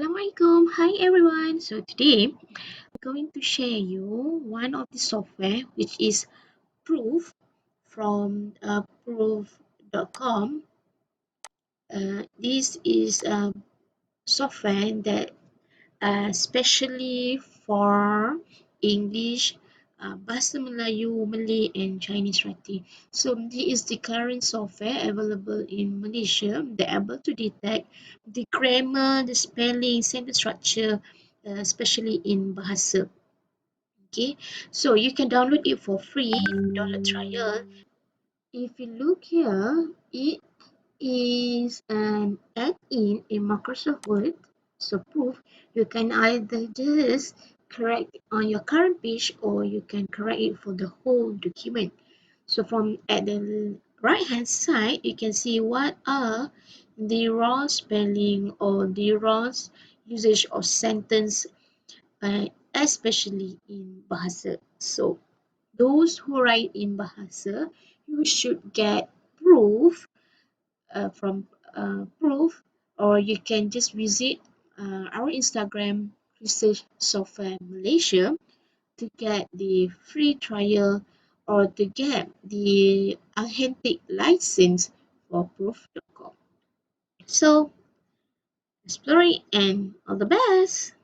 Assalamualaikum. Hi everyone. So today I'm going to share you one of the software which is PRUUF from PRUUF.com. This is a software that especially for English, Bahasa Melayu, Malay and Chinese writing. So this is the current software available in Malaysia. They're able to detect the grammar, the spelling, sentence structure, especially in Bahasa. Okay, so you can download it for free, download trial. If you look here, it is an add-in in Microsoft Word. So proof, you can either just correct on your current page or you can correct it for the whole document. So from at the right hand side, you can see what are the wrong spelling or the wrong usage of sentence, especially in Bahasa. So those who write in Bahasa, you should get proof from PRUUF, or you can just visit our Instagram Research Software Malaysia to get the free trial or to get the authentic license for PRUUF.com. So, explore it and all the best!